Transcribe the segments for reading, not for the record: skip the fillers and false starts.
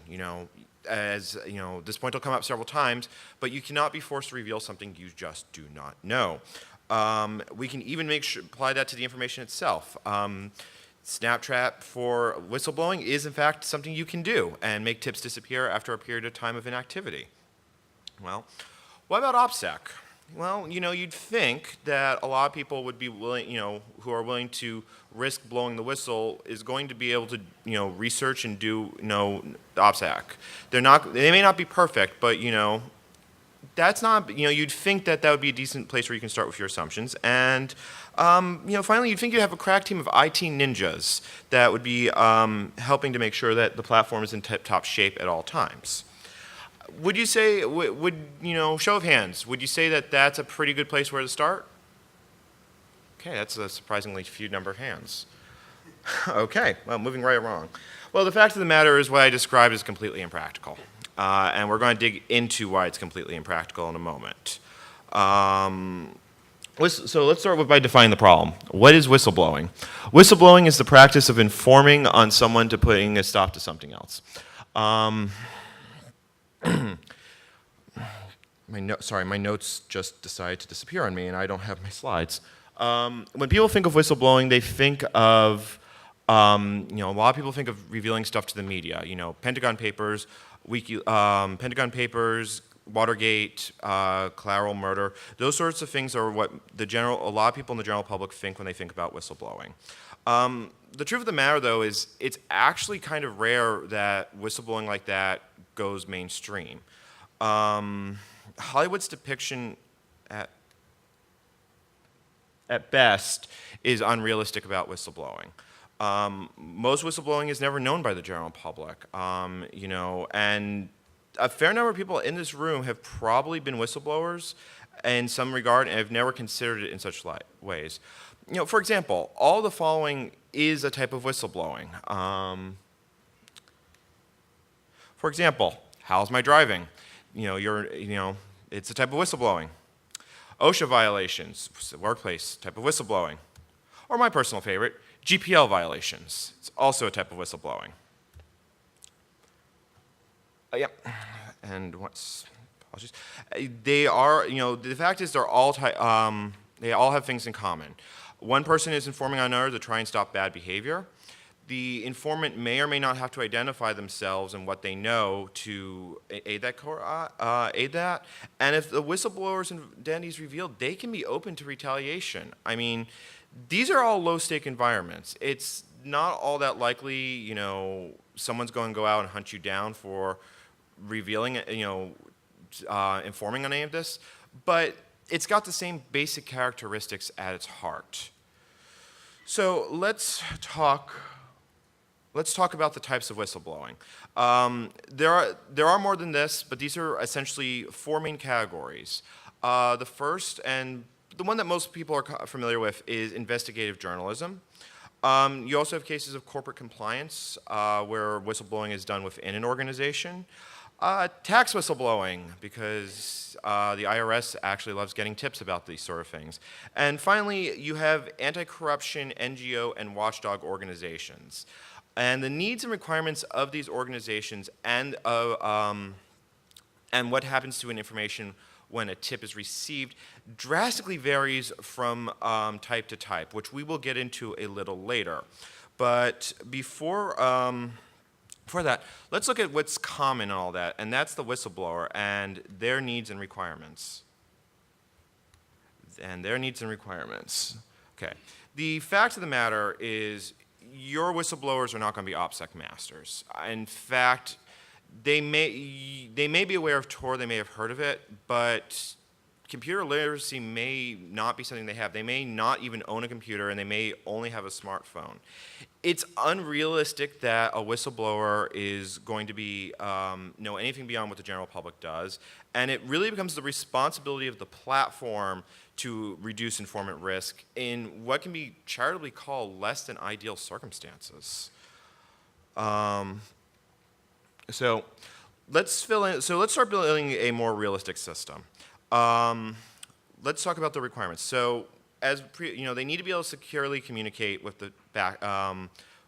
You know, as you know, this point will come up several times, but you cannot be forced to reveal something you just do not know. We can even apply that to the information itself. Snapchat for whistleblowing is, in fact, something you can do and make tips disappear after a period of time of inactivity. Well, what about OPSEC? Well, you know, you'd think that a lot of people would be willing, you know, who are willing to risk blowing the whistle is going to be able to, you know, research and do, you know, OPSEC. They may not be perfect, but, you know, that's not, you know, you'd think that that would be a decent place where you can start with your assumptions. And, you know, finally, you'd think you'd have a crack team of IT ninjas that would be helping to make sure that the platform is in tip-top shape at all times. Would you say, would, you know, show of hands, would you say that that's a pretty good place where to start? Okay, that's a surprisingly few number of hands. Okay, well, moving right along. Well, the fact of the matter is what I described is completely impractical. And we're going to dig into why it's completely impractical in a moment. So let's start by defining the problem. What is whistleblowing? Whistleblowing is the practice of informing on someone to putting a stop to something else. My notes just decided to disappear on me, and I don't have my slides. When people think of whistleblowing, they think of, you know, a lot of people think of revealing stuff to the media. You know, Pentagon Papers, Watergate, collateral murder. Those sorts of things are what a lot of people in the general public think when they think about whistleblowing. The truth of the matter, though, is it's actually kind of rare that whistleblowing like that goes mainstream. Hollywood's depiction at best is unrealistic about whistleblowing. Most whistleblowing is never known by the general public, you know, and a fair number of people in this room have probably been whistleblowers in some regard and have never considered it in such ways. You know, for example, all the following is a type of whistleblowing. For example, how's my driving? You know, it's a type of whistleblowing. OSHA violations, workplace, type of whistleblowing. Or my personal favorite, GPL violations. It's also a type of whistleblowing. Yep, and apologies. They are, you know, the fact is they all have things in common. One person is informing on another to try and stop bad behavior. The informant may or may not have to identify themselves and what they know to aid that. And if the whistleblower's identity is revealed, they can be open to retaliation. I mean, these are all low-stake environments. It's not all that likely, you know, someone's going to go out and hunt you down for revealing, you know, informing on any of this, but it's got the same basic characteristics at its heart. So let's talk about the types of whistleblowing. There are more than this, but these are essentially four main categories. The first, and the one that most people are familiar with, is investigative journalism. You also have cases of corporate compliance, where whistleblowing is done within an organization. Tax whistleblowing, because the IRS actually loves getting tips about these sort of things. And finally, you have anti-corruption, NGO, and watchdog organizations. And the needs and requirements of these organizations and what happens to an information when a tip is received drastically varies from type to type, which we will get into a little later. But before that, let's look at what's common in all that, and that's the whistleblower and their needs and requirements. Okay. The fact of the matter is your whistleblowers are not going to be OPSEC masters. In fact, they may be aware of Tor, they may have heard of it, but computer literacy may not be something they have. They may not even own a computer, and they may only have a smartphone. It's unrealistic that a whistleblower is going to be know anything beyond what the general public does, and it really becomes the responsibility of the platform to reduce informant risk in what can be charitably called less than ideal circumstances. So let's start building a more realistic system. Let's talk about the requirements. So, they need to be able to securely communicate with the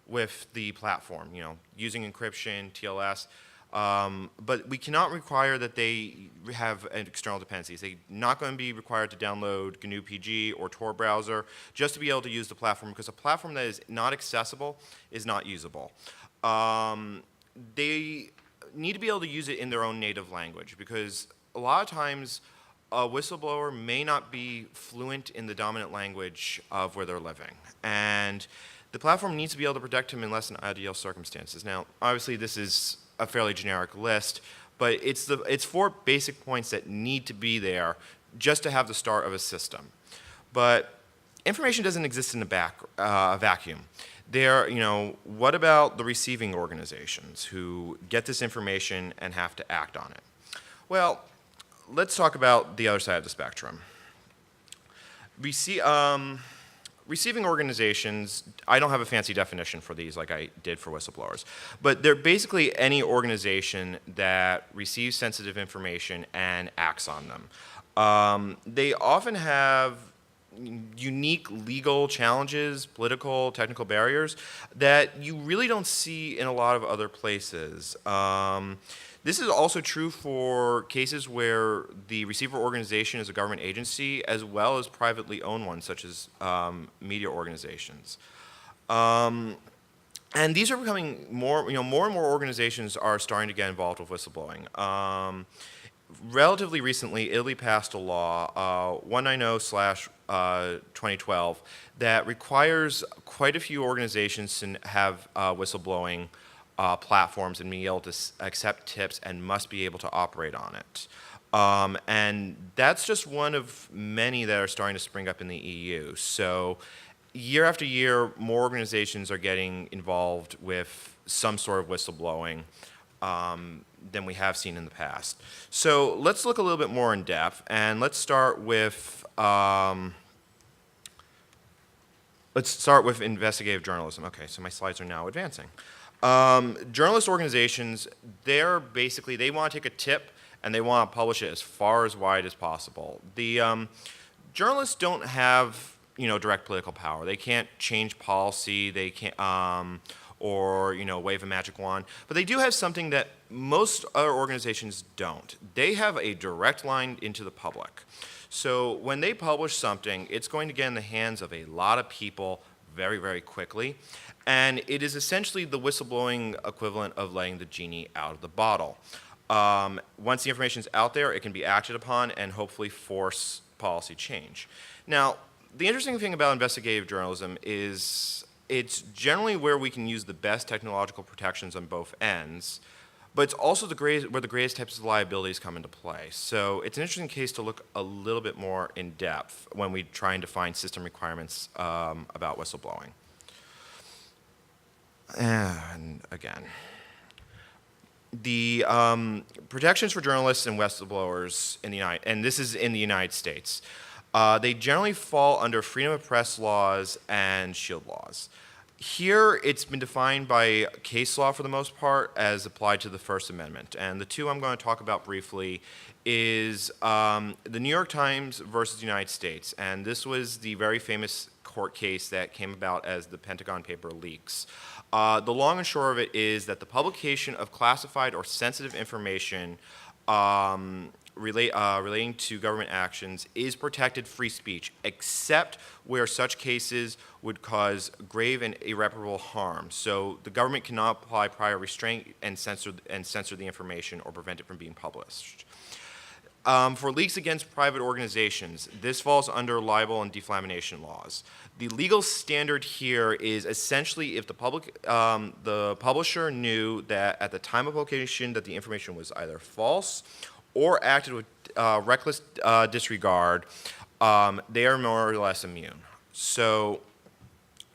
with the platform, using encryption, TLS. But we cannot require that they have external dependencies. They're not going to be required to download GNU PG or Tor browser just to be able to use the platform, because a platform that is not accessible is not usable. They need to be able to use it in their own native language, because a lot of times a whistleblower may not be fluent in the dominant language of where they're living. And the platform needs to be able to protect him in less than ideal circumstances. Now, obviously this is a fairly generic list, but it's 4 basic points that need to be there just to have the start of a system. But information doesn't exist in a vacuum. What about the receiving organizations who get this information and have to act on it? Well, let's talk about the other side of the spectrum. Receiving organizations, I don't have a fancy definition for these like I did for whistleblowers, but they're basically any organization that receives sensitive information and acts on them. They often have unique legal challenges, political, technical barriers that you really don't see in a lot of other places. This is also true for cases where the receiver organization is a government agency, as well as privately owned ones, such as media organizations. And these are becoming more and more organizations are starting to get involved with whistleblowing. Relatively recently, Italy passed a law, 190/2012, that requires quite a few organizations to have whistleblowing platforms and be able to accept tips and must be able to operate on it. And that's just one of many that are starting to spring up in the EU. So year after year, more organizations are getting involved with some sort of whistleblowing than we have seen in the past. So let's look a little bit more in depth, and let's start with investigative journalism. Okay, so my slides are now advancing. Journalist organizations, they want to take a tip and they want to publish it as far as wide as possible. The journalists don't have direct political power. They can't change policy. They can't or wave a magic wand. But they do have something that most other organizations don't. They have a direct line into the public. So when they publish something, it's going to get in the hands of a lot of people very, very quickly. And it is essentially the whistleblowing equivalent of letting the genie out of the bottle. Once the information is out there, it can be acted upon and hopefully force policy change. Now, the interesting thing about investigative journalism is it's generally where we can use the best technological protections on both ends, but it's also where the greatest types of liabilities come into play. So it's an interesting case to look a little bit more in depth when we try and define system requirements about whistleblowing. And again, the protections for journalists and whistleblowers and this is in the United States, they generally fall under freedom of press laws and shield laws. Here, it's been defined by case law for the most part as applied to the First Amendment. And the two I'm going to talk about briefly is the New York Times versus the United States. And this was the very famous court case that came about as the Pentagon paper leaks. The long and short of it is that the publication of classified or sensitive information relating to government actions is protected free speech, except where such cases would cause grave and irreparable harm. So the government cannot apply prior restraint and censor the information or prevent it from being published. For leaks against private organizations, this falls under libel and defamation laws. The legal standard here is essentially if the publisher knew that at the time of publication that the information was either false or acted with reckless disregard, they are more or less immune. So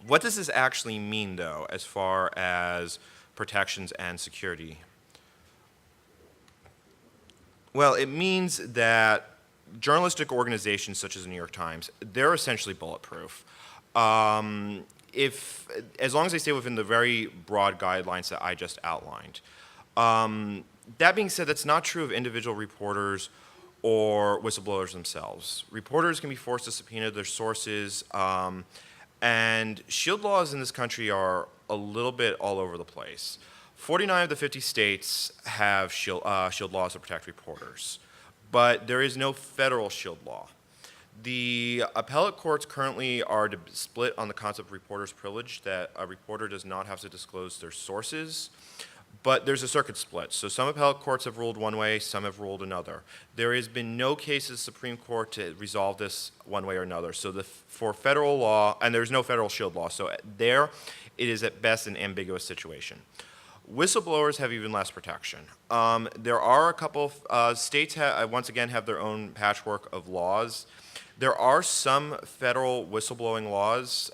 what does this actually mean, though, as far as protections and security? Well, it means that journalistic organizations such as the New York Times, they're essentially bulletproof. As long as they stay within the very broad guidelines that I just outlined. That being said, that's not true of individual reporters or whistleblowers themselves. Reporters can be forced to subpoena their sources, and shield laws in this country are a little bit all over the place. 49 of the 50 states have shield laws that protect reporters, but there is no federal shield law. The appellate courts currently are split on the concept of reporter's privilege, that a reporter does not have to disclose their sources, but there's a circuit split. So some appellate courts have ruled one way, some have ruled another. There has been no case in the Supreme Court to resolve this one way or another. So for federal law, and there's no federal shield law, so there it is at best an ambiguous situation. Whistleblowers have even less protection. There are a couple of states once again have their own patchwork of laws. There are some federal whistleblowing laws.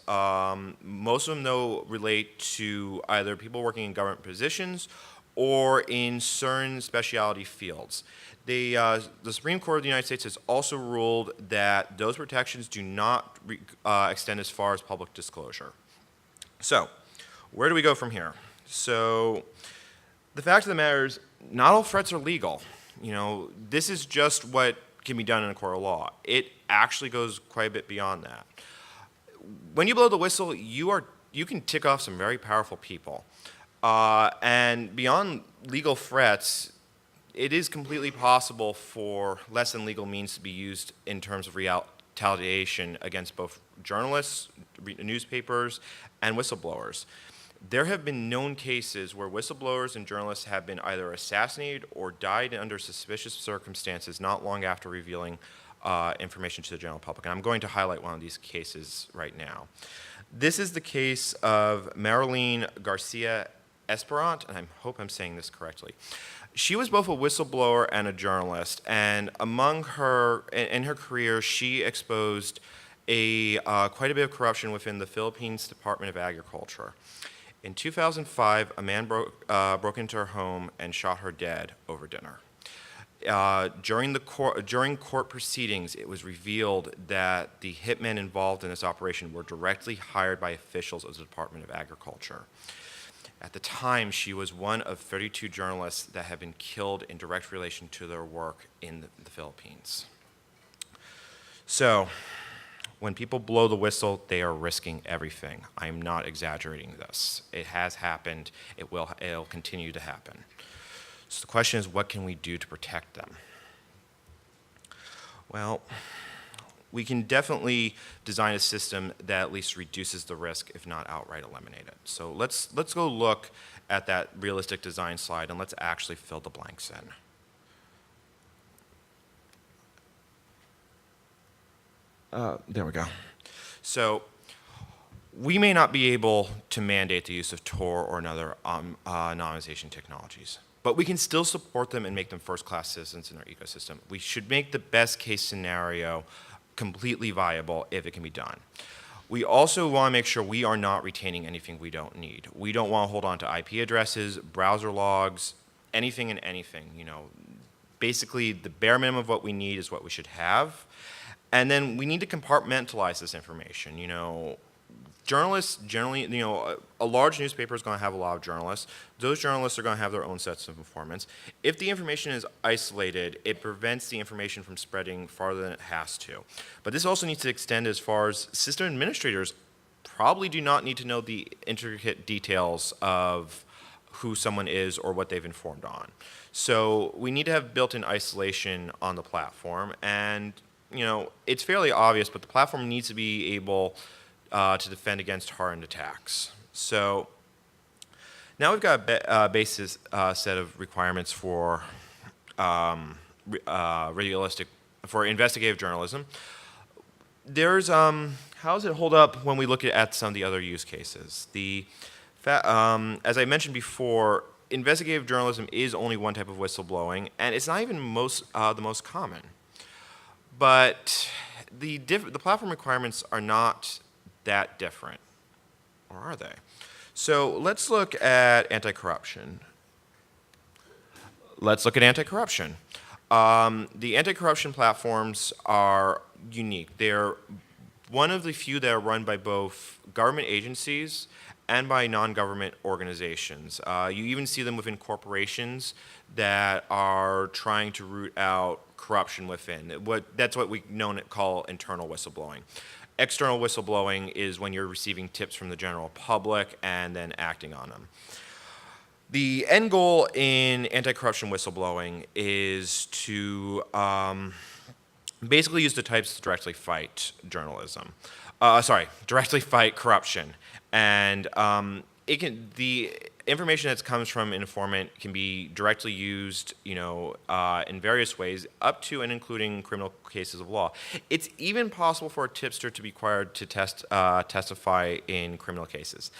Most of them, though, relate to either people working in government positions or in certain specialty fields. The Supreme Court of the United States has also ruled that those protections do not extend as far as public disclosure. So, where do we go from here? So, the fact of the matter is, not all threats are legal. This is just what can be done in a court of law. It actually goes quite a bit beyond that. When you blow the whistle, you can tick off some very powerful people. And beyond legal threats, it is completely possible for less than legal means to be used in terms of retaliation against both journalists, newspapers, and whistleblowers. There have been known cases where whistleblowers and journalists have been either assassinated or died under suspicious circumstances not long after revealing information to the general public. And I'm going to highlight one of these cases right now. This is the case of Marilyn Garcia Esperant, and I hope I'm saying this correctly. She was both a whistleblower and a journalist, and in her career, she exposed quite a bit of corruption within the Philippines Department of Agriculture. In 2005, a man broke into her home and shot her dead over dinner. During court proceedings, it was revealed that the hitmen involved in this operation were directly hired by officials of the Department of Agriculture. At the time, she was one of 32 journalists that had been killed in direct relation to their work in the Philippines. So, when people blow the whistle, they are risking everything. I am not exaggerating this. It has happened. It'll continue to happen. So the question is, what can we do to protect them? Well, we can definitely design a system that at least reduces the risk, if not outright eliminate it. So let's go look at that realistic design slide, and let's actually fill the blanks in. There we go. So we may not be able to mandate the use of Tor or another anonymization technologies, but we can still support them and make them first-class citizens in our ecosystem. We should make the best-case scenario completely viable if it can be done. We also want to make sure we are not retaining anything we don't need. We don't want to hold on to IP addresses, browser logs, anything and anything. Basically, the bare minimum of what we need is what we should have. And then we need to compartmentalize this information. Journalists generally, a large newspaper is going to have a lot of journalists. Those journalists are going to have their own sets of informants. If the information is isolated, it prevents the information from spreading farther than it has to. But this also needs to extend as far as system administrators probably do not need to know the intricate details of who someone is or what they've informed on. So we need to have built-in isolation on the platform, and it's fairly obvious, but the platform needs to be able to defend against hardened attacks. So now we've got a basis set of requirements for investigative journalism. There's how does it hold up when we look at some of the other use cases? As I mentioned before, investigative journalism is only one type of whistleblowing, and it's not even the most common. But the platform requirements are not that different, or are they? So let's look at anti-corruption. The anti-corruption platforms are unique. They're one of the few that are run by both government agencies and by non-government organizations. You even see them within corporations that are trying to root out corruption within. That's what we call internal whistleblowing. External whistleblowing is when you're receiving tips from the general public and then acting on them. The end goal in anti-corruption whistleblowing is to basically use the types to directly fight journalism. Directly fight corruption. And the information that comes from an informant can be directly used, in various ways, up to and including criminal cases of law. It's even possible for a tipster to be required to testify in criminal cases.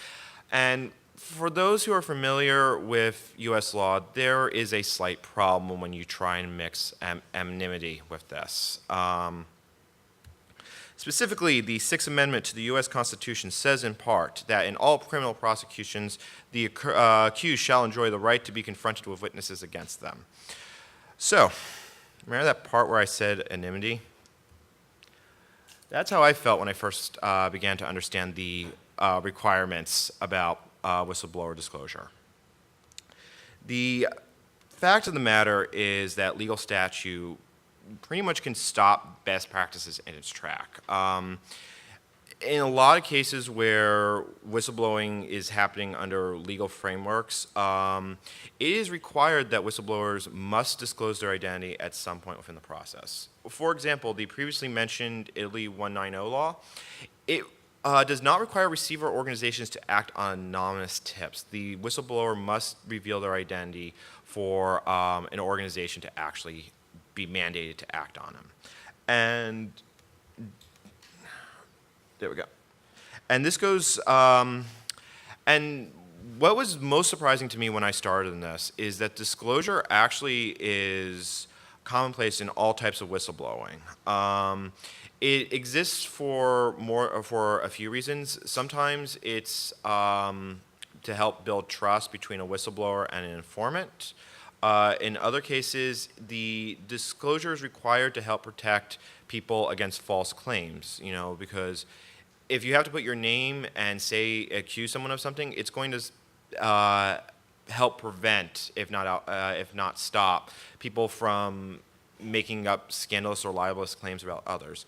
And for those who are familiar with U.S. law, there is a slight problem when you try and mix anonymity with this. Specifically, the Sixth Amendment to the U.S. Constitution says in part that in all criminal prosecutions, the accused shall enjoy the right to be confronted with witnesses against them. So, remember that part where I said anonymity? That's how I felt when I first began to understand the requirements about whistleblower disclosure. The fact of the matter is that legal statute pretty much can stop best practices in its track. In a lot of cases where whistleblowing is happening under legal frameworks, it is required that whistleblowers must disclose their identity at some point within the process. For example, the previously mentioned Italy 190 law, it does not require receiver organizations to act on anonymous tips. The whistleblower must reveal their identity for an organization to actually be mandated to act on them. And there we go. And this goes, and what was most surprising to me when I started in this is that disclosure actually is commonplace in all types of whistleblowing. It exists for a few reasons. Sometimes it's to help build trust between a whistleblower and an informant. In other cases, the disclosure is required to help protect people against false claims, because if you have to put your name and accuse someone of something, it's going to help prevent, if not stop, people from making up scandalous or libelous claims about others.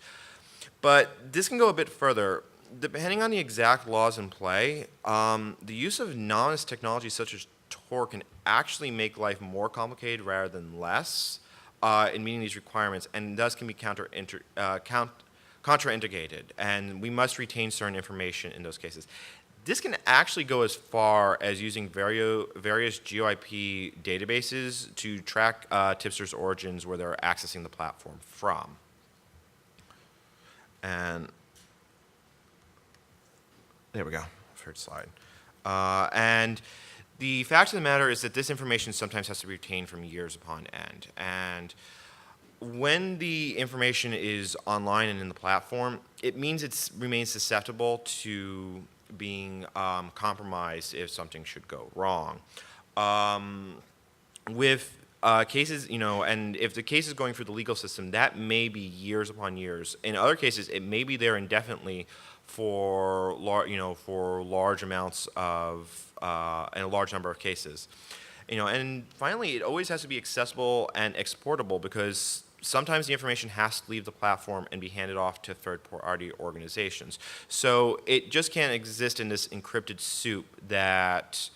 But this can go a bit further. Depending on the exact laws in play, the use of anonymous technology such as Tor can actually make life more complicated rather than less in meeting these requirements, and thus can be contraindicated, and we must retain certain information in those cases. This can actually go as far as using various GeoIP databases to track tipsters' origins where they're accessing the platform from. And there we go, third slide. And the fact of the matter is that this information sometimes has to be retained from years upon end. And when the information is online and in the platform, it means it remains susceptible to being compromised if something should go wrong. With cases, and if the case is going through the legal system, that may be years upon years. In other cases, it may be there indefinitely for large amounts of and a large number of cases. And finally, it always has to be accessible and exportable, because sometimes the information has to leave the platform and be handed off to third-party organizations. So it just can't exist in this encrypted soup that,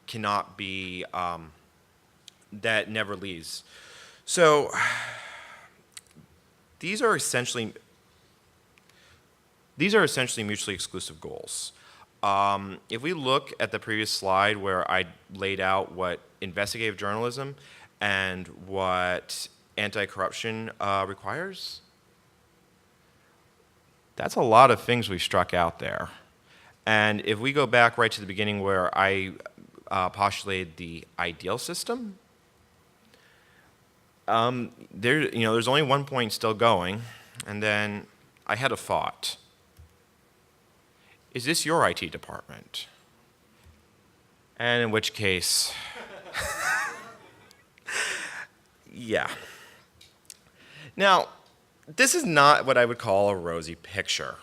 cannot be, that never leaves. So these are essentially mutually exclusive goals. If we look at the previous slide where I laid out what investigative journalism and what anti-corruption requires, that's a lot of things we struck out there. And if we go back right to the beginning where I postulated the ideal system, there's only one point still going, and then I had a thought. Is this your IT department? And in which case, yeah. Now, this is not what I would call a rosy picture,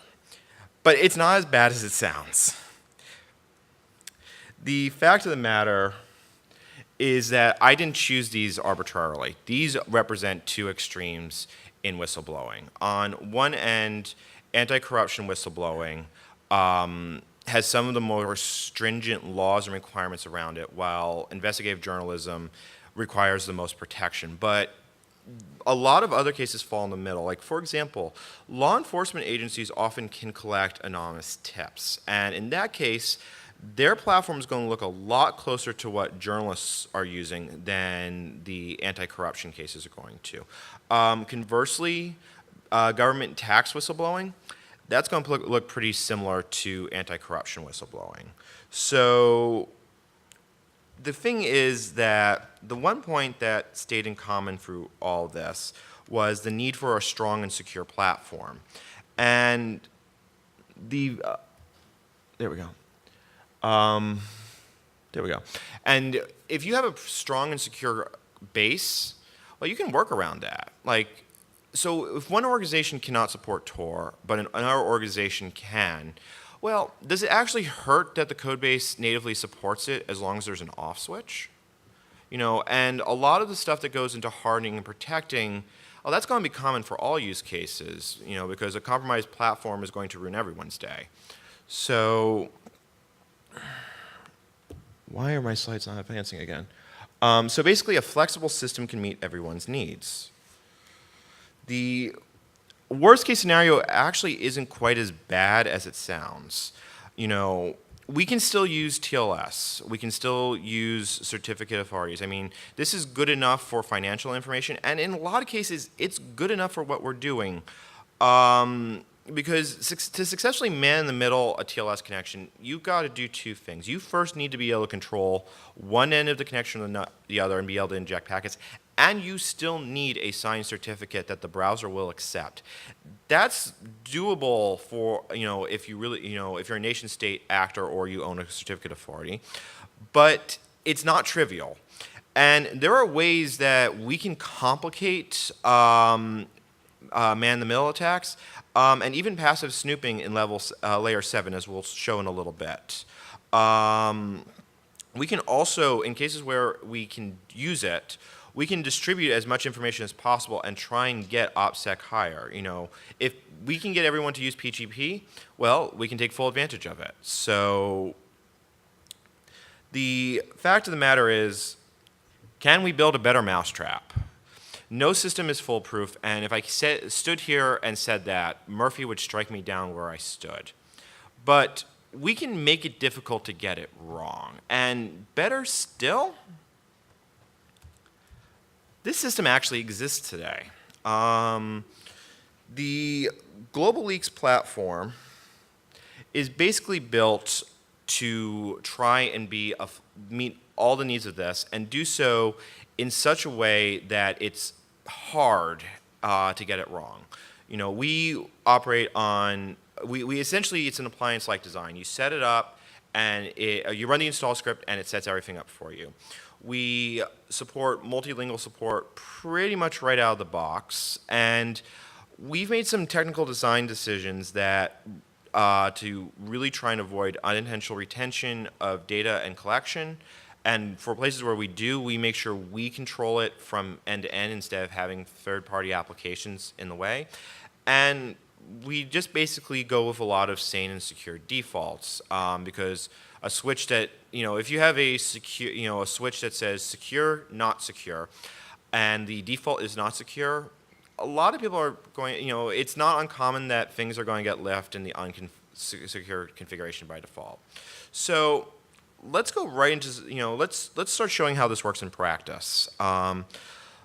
but it's not as bad as it sounds. The fact of the matter is that I didn't choose these arbitrarily. These represent two extremes in whistleblowing. On one end, anti-corruption whistleblowing has some of the more stringent laws and requirements around it, while investigative journalism requires the most protection. But a lot of other cases fall in the middle. Like, for example, law enforcement agencies often can collect anonymous tips. And in that case, their platform is going to look a lot closer to what journalists are using than the anti-corruption cases are going to. Conversely, government tax whistleblowing, that's going to look pretty similar to anti-corruption whistleblowing. So the thing is that the one point that stayed in common through all this was the need for a strong and secure platform. And there we go. There we go. And if you have a strong and secure base, well, you can work around that. Like, so if one organization cannot support Tor, but another organization can, well, does it actually hurt that the code base natively supports it as long as there's an off switch? You know, and a lot of the stuff that goes into hardening and protecting, well, that's going to be common for all use cases, you know, because a compromised platform is going to ruin everyone's day. So, why are my slides not advancing again? So basically, a flexible system can meet everyone's needs. The worst case scenario actually isn't quite as bad as it sounds. You know, we can still use TLS. We can still use certificate authorities. I mean, this is good enough for financial information, and in a lot of cases, it's good enough for what we're doing. Because to successfully man in the middle a TLS connection, you've got to do two things. You first need to be able to control one end of the connection or the other and be able to inject packets. And you still need a signed certificate that the browser will accept. That's doable for, you know, if you really, you know, if you're a nation state actor or you own a certificate authority. But it's not trivial. And there are ways that we can complicate man-in-the-middle attacks and even passive snooping in layer 7, as we'll show in a little bit. We can also, in cases where we can use it, we can distribute as much information as possible and try and get OPSEC higher. You know, if we can get everyone to use PGP, well, we can take full advantage of it. So the fact of the matter is, can we build a better mousetrap? No system is foolproof, and if I stood here and said that, Murphy would strike me down where I stood. But we can make it difficult to get it wrong. And better still, this system actually exists today. The GlobaLeaks platform is basically built to try and meet all the needs of this and do so in such a way that it's hard to get it wrong. You know, we operate on, we essentially, it's an appliance-like design. You set it up and you run the install script and it sets everything up for you. We support multilingual support pretty much right out of the box, and we've made some technical design decisions that to really try and avoid unintentional retention of data and collection. And for places where we do, we make sure we control it from end to end instead of having third-party applications in the way. And we just basically go with a lot of sane and secure defaults because a switch that, you know, if you have a secure, you know, a switch that says secure, not secure, and the default is not secure, a lot of people are going, you know, it's not uncommon that things are going to get left in the unsecure configuration by default. So let's go right into, you know, let's start showing how this works in practice.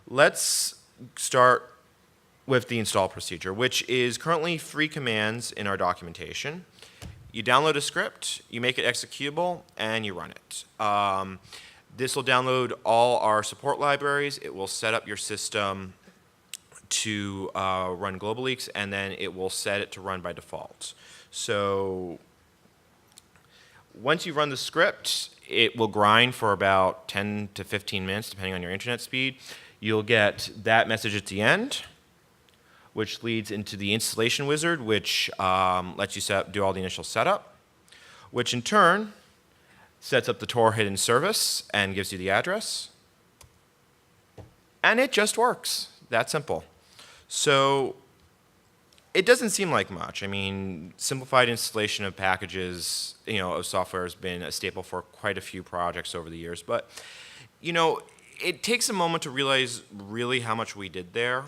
Let's start with the install procedure, which is currently 3 commands in our documentation. You download a script, you make it executable, and you run it. This will download all our support libraries. It will set up your system to run GlobaLeaks, and then it will set it to run by default. So once you run the script, it will grind for about 10 to 15 minutes, depending on your internet speed. You'll get that message at the end, which leads into the installation wizard, which lets you do all the initial setup, which in turn sets up the Tor hidden service and gives you the address. And it just works. That simple. So It doesn't seem like much. I mean, simplified installation of packages, of software has been a staple for quite a few projects over the years. But, it takes a moment to realize really how much we did there.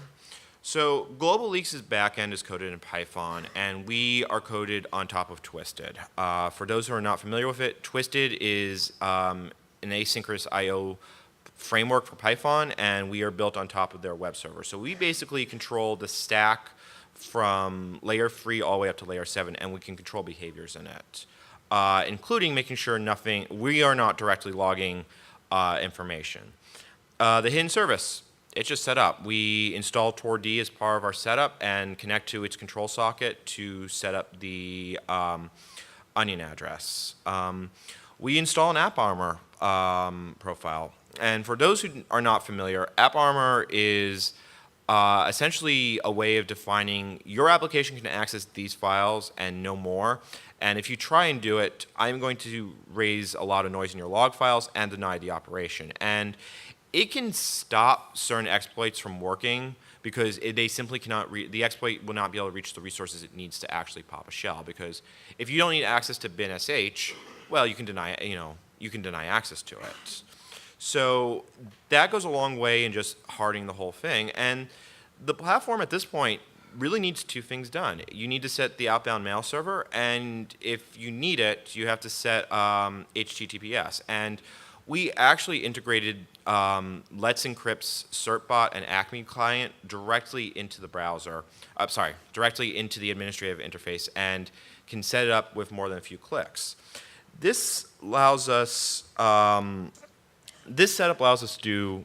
So GlobaLeaks' backend is coded in Python, and we are coded on top of Twisted. For those who are not familiar with it, Twisted is an asynchronous I/O framework for Python, and we are built on top of their web server. So we basically control the stack from layer 3 all the way up to layer 7, and we can control behaviors in it, including making sure we are not directly logging information. The hidden service. It's just set up. We install Tor-D as part of our setup and connect to its control socket to set up the onion address. We install an AppArmor profile. And for those who are not familiar, AppArmor is essentially a way of defining your application can access these files and no more. And if you try and do it, I'm going to raise a lot of noise in your log files and deny the operation. And it can stop certain exploits from working because they simply cannot, the exploit will not be able to reach the resources it needs to actually pop a shell. Because if you don't need access to bin sh, well, you can deny, you can deny access to it. So that goes a long way in just hardening the whole thing. And the platform at this point really needs two things done. You need to set the outbound mail server, and if you need it, you have to set HTTPS. And we actually integrated Let's Encrypt's certbot and Acme client directly into the browser, directly into the administrative interface, and can set it up with more than a few clicks. This allows us, this setup allows us to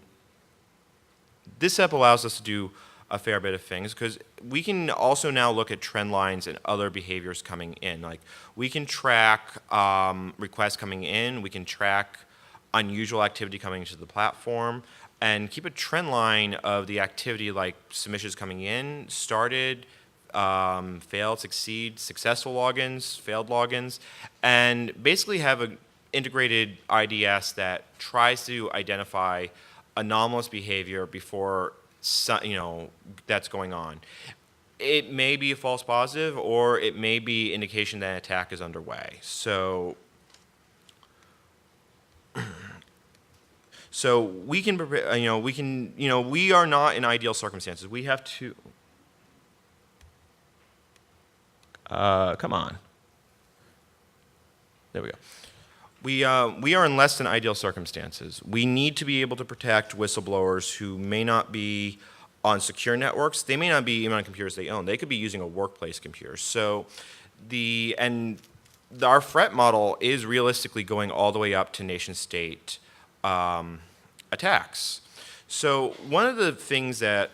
do a fair bit of things, because we can also now look at trend lines and other behaviors coming in. Like, we can track requests coming in, we can track unusual activity coming into the platform, and keep a trend line of the activity, like submissions coming in, started, failed, succeed, successful logins, failed logins, and basically have an integrated IDS that tries to identify anomalous behavior before that's going on. It may be a false positive, or it may be indication that an attack is underway. So we can prepare, we are not in ideal circumstances. We have to, come on. There we go. We are in less than ideal circumstances. We need to be able to protect whistleblowers who may not be on secure networks. They may not be even on computers they own. They could be using a workplace computer. So our threat model is realistically going all the way up to nation-state attacks. So one of the things that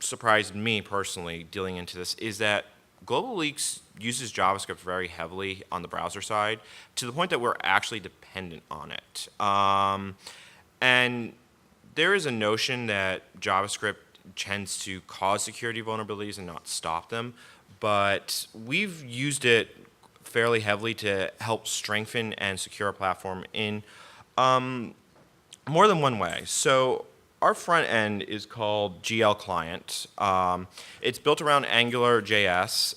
surprised me personally dealing into this is that GlobaLeaks uses JavaScript very heavily on the browser side, to the point that we're actually dependent on it. And there is a notion that JavaScript tends to cause security vulnerabilities and not stop them, but we've used it fairly heavily to help strengthen and secure a platform in more than one way. So our front end is called GL Client. It's built around AngularJS,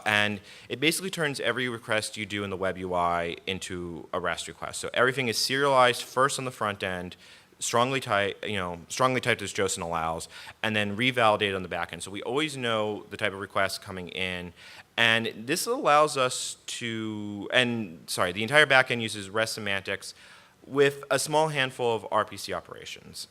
and it basically turns every request you do in the web UI into a REST request. So everything is serialized first on the front end, strongly typed as JSON allows, and then revalidated on the back end. So we always know the type of request coming in, and this allows us to, the entire back end uses REST semantics with a small handful of RPC operations.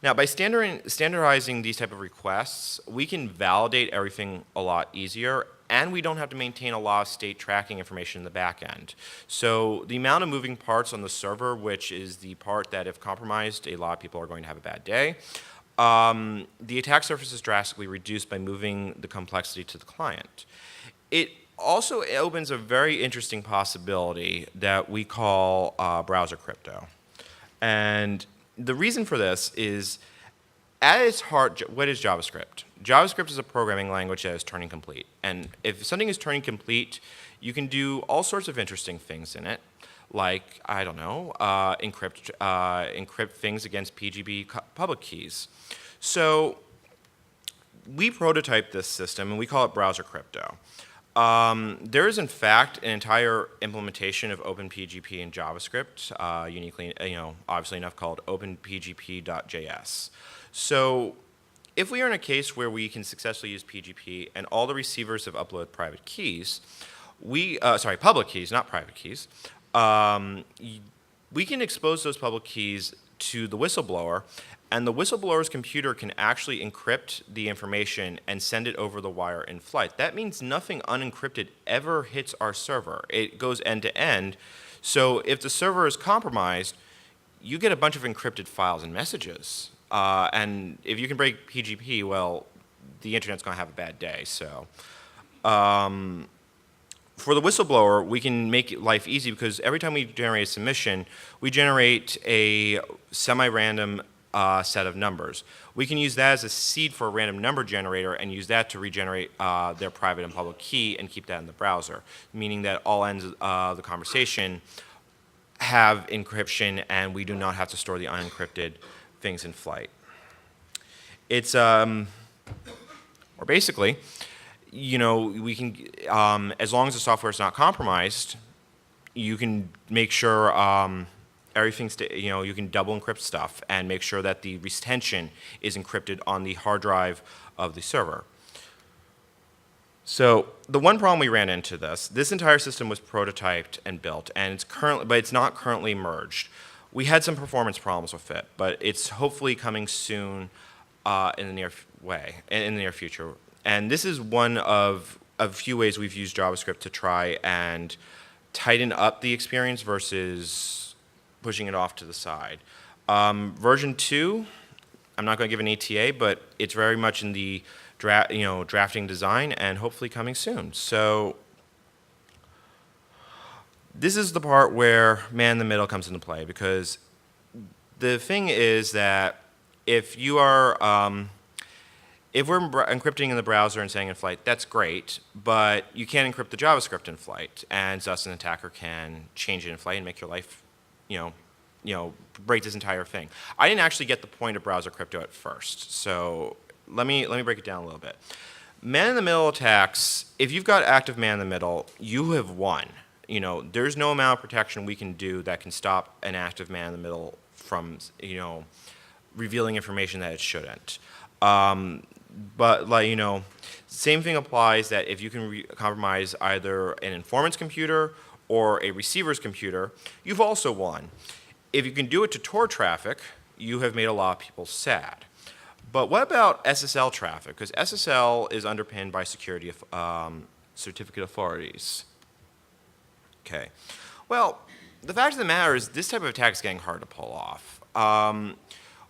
Now, by standardizing these type of requests, we can validate everything a lot easier, and we don't have to maintain a lot of state tracking information in the back end. So the amount of moving parts on the server, which is the part that if compromised, a lot of people are going to have a bad day, the attack surface is drastically reduced by moving the complexity to the client. It also opens a very interesting possibility that we call browser crypto. And the reason for this is, at its heart, what is JavaScript? JavaScript is a programming language that is Turing complete. And if something is Turing complete, you can do all sorts of interesting things in it, like, I don't know, encrypt things against PGP public keys. So we prototyped this system, and we call it browser crypto. There is, in fact, an entire implementation of OpenPGP in JavaScript, uniquely, obviously enough, called openpgp.js. So if we are in a case where we can successfully use PGP and all the receivers have uploaded private keys, public keys, not private keys, we can expose those public keys to the whistleblower, and the whistleblower's computer can actually encrypt the information and send it over the wire in flight. That means nothing unencrypted ever hits our server. It goes end to end. So if the server is compromised, you get a bunch of encrypted files and messages. And if you can break PGP, well, the internet's going to have a bad day. So for the whistleblower, we can make life easy because every time we generate a submission, we generate a semi-random set of numbers. We can use that as a seed for a random number generator and use that to regenerate their private and public key and keep that in the browser, meaning that all ends of the conversation have encryption and we do not have to store the unencrypted things in flight. It's, or basically, we can, as long as the software is not compromised, you can make sure everything's, you can double encrypt stuff and make sure that the retention is encrypted on the hard drive of the server. So the one problem we ran into this entire system was prototyped and built, and it's not currently merged. We had some performance problems with it, but it's hopefully coming soon in the near future. And this is one of a few ways we've used JavaScript to try and tighten up the experience versus pushing it off to the side. Version 2, I'm not going to give an ETA, but it's very much in the drafting design and hopefully coming soon. So this is the part where man in the middle comes into play, because the thing is that if you are if we're encrypting in the browser and saying in flight, that's great, but you can't encrypt the JavaScript in flight, and thus an attacker can change it in flight and make your life, break this entire thing. I didn't actually get the point of browser crypto at first, so let me break it down a little bit. Man-in-the-middle attacks, if you've got active man-in-the-middle, you have won. There's no amount of protection we can do that can stop an active man-in-the-middle from, revealing information that it shouldn't. But same thing applies that if you can compromise either an informant's computer or a receiver's computer, you've also won. If you can do it to Tor traffic, you have made a lot of people sad. But what about SSL traffic? Because SSL is underpinned by security certificate authorities. Okay. Well, the fact of the matter is this type of attack is getting hard to pull off.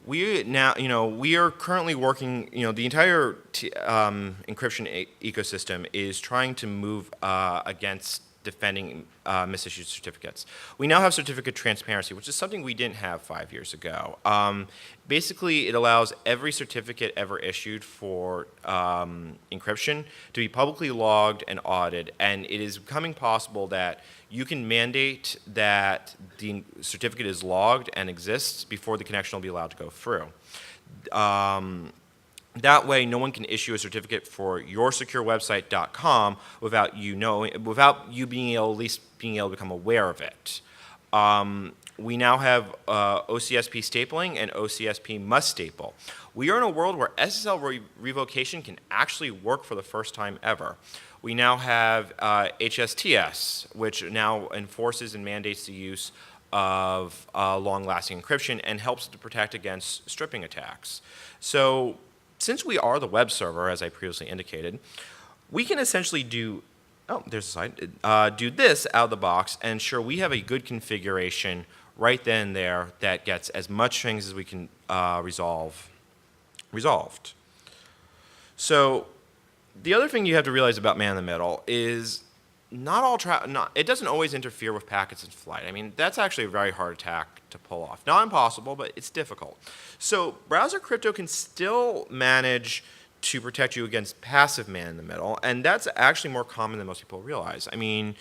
We are currently working, the entire encryption ecosystem is trying to move against defending misissued certificates. We now have certificate transparency, which is something we didn't have 5 years ago. Basically, it allows every certificate ever issued for encryption to be publicly logged and audited, and it is becoming possible that you can mandate that the certificate is logged and exists before the connection will be allowed to go through. That way, no one can issue a certificate for yoursecurewebsite.com without you being able, at least being able to become aware of it. We now have OCSP stapling and OCSP must staple. We are in a world where SSL revocation can actually work for the first time ever. We now have HSTS, which now enforces and mandates the use of long-lasting encryption and helps to protect against stripping attacks. So since we are the web server, as I previously indicated, we can essentially do this out of the box and ensure we have a good configuration right then and there that gets as much things as we can resolved. So the other thing you have to realize about man-in-the-middle is it doesn't always interfere with packets in flight. I mean, that's actually a very hard attack to pull off. Not impossible, but it's difficult. So browser crypto can still manage to protect you against passive man-in-the-middle, and that's actually more common than most people realize. I mean,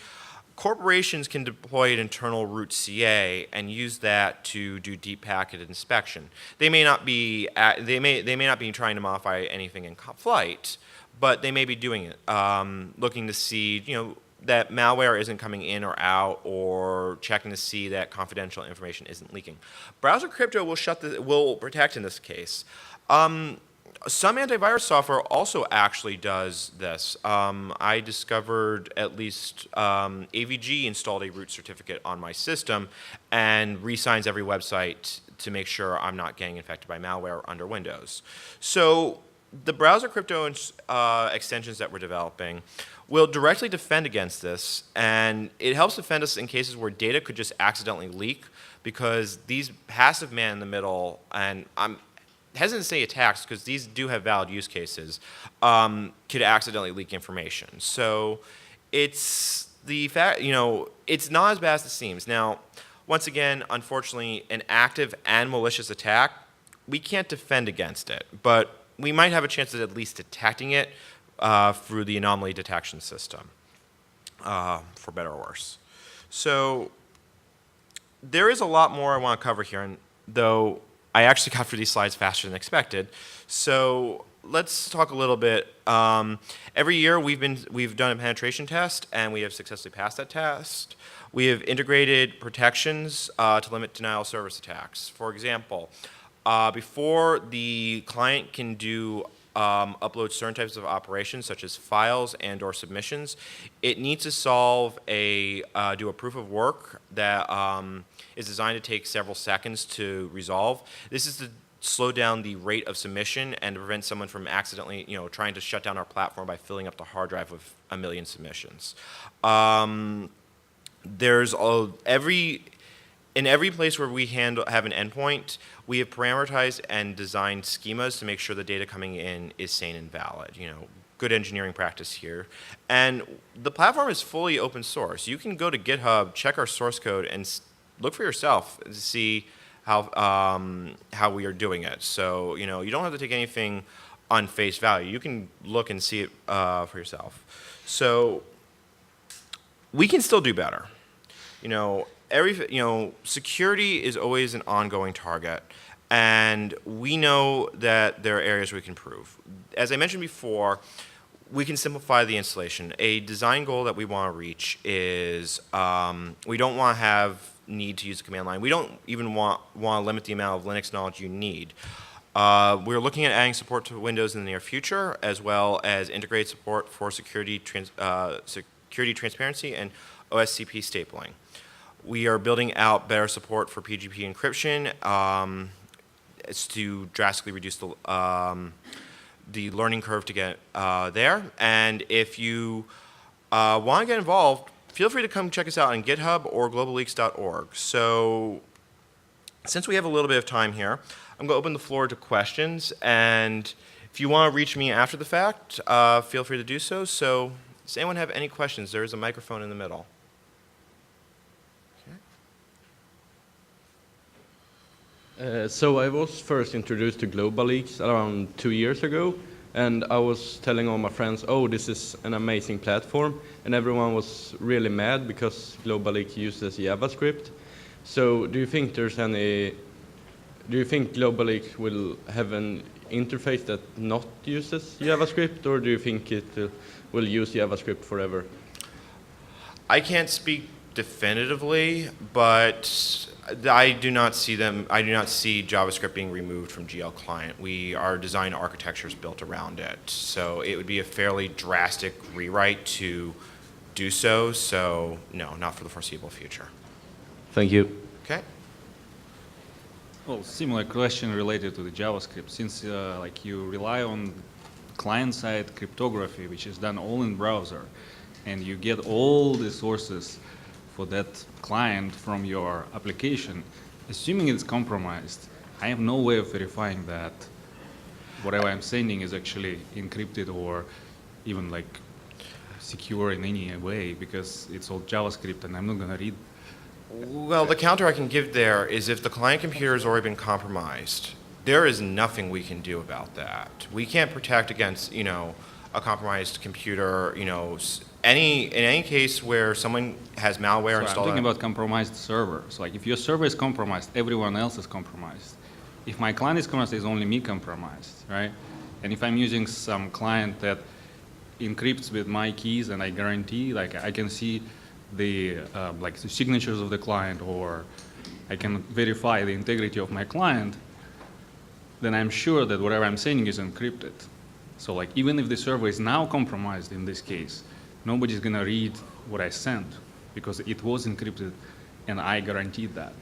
corporations can deploy an internal root CA and use that to do deep packet inspection. They may not be trying to modify anything in flight, but they may be doing it, looking to see that malware isn't coming in or out, or checking to see that confidential information isn't leaking. Browser crypto will protect in this case. Some antivirus software also actually does this. I discovered at least AVG installed a root certificate on my system and re-signs every website to make sure I'm not getting infected by malware under Windows. So the browser crypto extensions that we're developing will directly defend against this, and it helps defend us in cases where data could just accidentally leak, because these passive man in the middle, and I'm hesitant to say attacks because these do have valid use cases, could accidentally leak information. So it's the fact, it's not as bad as it seems. Now, once again, unfortunately, an active and malicious attack, we can't defend against it, but we might have a chance at least detecting it through the anomaly detection system, for better or worse. So there is a lot more I want to cover here, and though I actually got through these slides faster than expected. So let's talk a little bit. Every year we've done a penetration test, and we have successfully passed that test. We have integrated protections to limit denial of service attacks. For example, before the client can upload certain types of operations, such as files and/or submissions, it needs to do a proof of work that is designed to take several seconds to resolve. This is to slow down the rate of submission and to prevent someone from accidentally, trying to shut down our platform by filling up the hard drive with 1 million submissions. In every place where we have an endpoint, we have parameterized and designed schemas to make sure the data coming in is sane and valid. Good engineering practice here. And the platform is fully open source. You can go to GitHub, check our source code, and look for yourself to see how we are doing it. So you don't have to take anything on face value. You can look and see it for yourself. So we can still do better. Security is always an ongoing target, and we know that there are areas we can improve. As I mentioned before, we can simplify the installation. A design goal that we want to reach is we don't want to need to use a command line. We don't even want to limit the amount of Linux knowledge you need. We're looking at adding support to Windows in the near future, as well as integrate support for security transparency and OSCP stapling. We are building out better support for PGP encryption to drastically reduce the learning curve to get there. And if you want to get involved, feel free to come check us out on GitHub or globalleaks.org. So since we have a little bit of time here, I'm going to open the floor to questions. And if you want to reach me after the fact, feel free to do so. So does anyone have any questions? There is a microphone in the middle. So I was first introduced to GlobaLeaks around 2 years ago, and I was telling all my friends, oh, this is an amazing platform, and everyone was really mad because GlobaLeaks uses JavaScript. So do you think GlobaLeaks will have an interface that not uses JavaScript, or do you think it will use JavaScript forever? I can't speak definitively, but I do not see JavaScript being removed from GL client. Our design architecture is built around it. So it would be a fairly drastic rewrite to do so. So no, not for the foreseeable future. Thank you. Okay. Well, similar question related to the JavaScript. Since you rely on client-side cryptography, which is done all in browser, and you get all the sources for that client from your application, assuming it's compromised, I have no way of verifying that whatever I'm sending is actually encrypted or even secure in any way, because it's all JavaScript and I'm not going to read. Well, the counter I can give there is if the client computer has already been compromised, there is nothing we can do about that. We can't protect against, a compromised computer, in any case where someone has malware So I'm installed. talking about compromised servers. Like if your server is compromised, everyone else is compromised. If my client is compromised, it's only me compromised, right? And if I'm using some client that encrypts with my keys, and I guarantee, like I can see the like the signatures of the client, or I can verify the integrity of my client, then I'm sure that whatever I'm sending is encrypted. So like even if the server is now compromised in this case, nobody's gonna read what I sent because it was encrypted and I guaranteed that.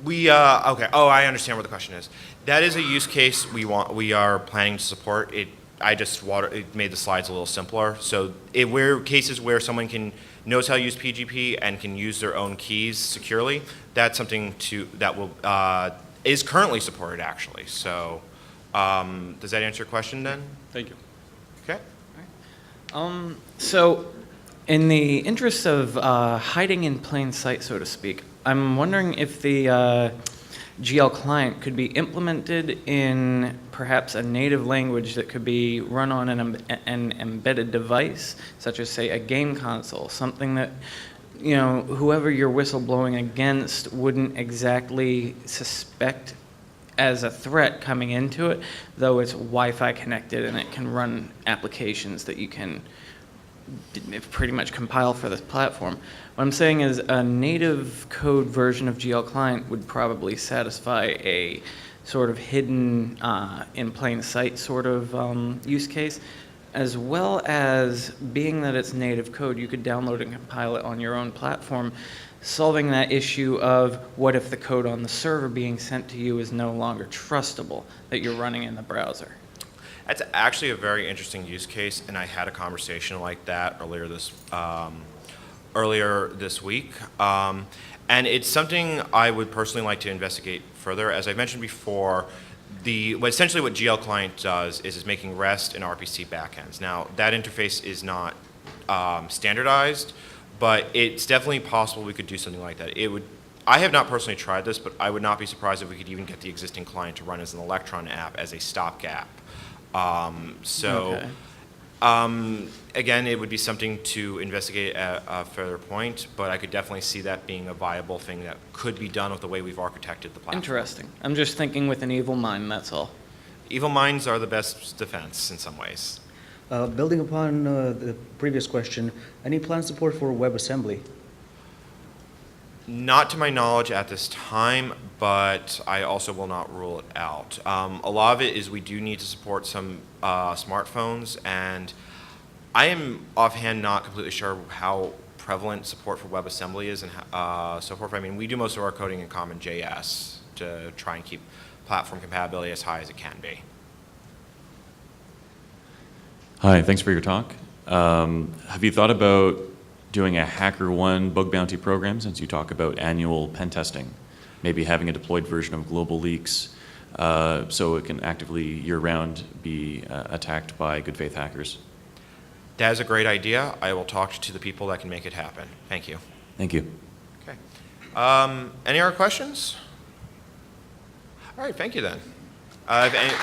Okay. Oh, I understand what the question is. That is a use case we are planning to support. It made the slides a little simpler. So where cases where someone knows how to use PGP and can use their own keys securely, that's something that is currently supported actually. So does that answer your question then? Thank you. Okay. So, in the interest of hiding in plain sight, so to speak, I'm wondering if the GL client could be implemented in perhaps a native language that could be run on an embedded device, such as, say, a game console, something that, you know, whoever you're whistleblowing against wouldn't exactly suspect as a threat coming into it, though it's Wi-Fi connected and it can run applications that you can pretty much compile for this platform. What I'm saying is a native code version of GL client would probably satisfy a sort of hidden in plain sight sort of use case, as well as being that it's native code, you could download and compile it on your own platform, solving that issue of what if the code on the server being sent to you is no longer trustable that you're running in the browser. That's actually a very interesting use case, and I had a conversation like that earlier this week. And it's something I would personally like to investigate further. As I mentioned before, essentially what GL Client does is making REST and RPC backends. Now, that interface is not standardized, but it's definitely possible we could do something like that. I have not personally tried this, but I would not be surprised if we could even get the existing client to run as an Electron app as a stopgap. Again, it would be something to investigate at a further point, but I could definitely see that being a viable thing that could be done with the way we've architected the platform. Interesting. I'm just thinking with an evil mind, that's all. Evil minds are the best defense in some ways. Building upon the previous question, any planned support for WebAssembly? Not to my knowledge at this time, but I also will not rule it out. A lot of it is we do need to support some smartphones, and I am offhand not completely sure how prevalent support for WebAssembly is and so forth. I mean, we do most of our coding in CommonJS to try and keep platform compatibility as high as it can be. Hi, thanks for your talk. Have you thought about doing a HackerOne bug bounty program, since you talk about annual pen testing? Maybe having a deployed version of GlobaLeaks so it can actively year-round be attacked by good faith hackers. That is a great idea. I will talk to the people that can make it happen. Thank you. Thank you. Okay. Any other questions? All right, thank you then. If any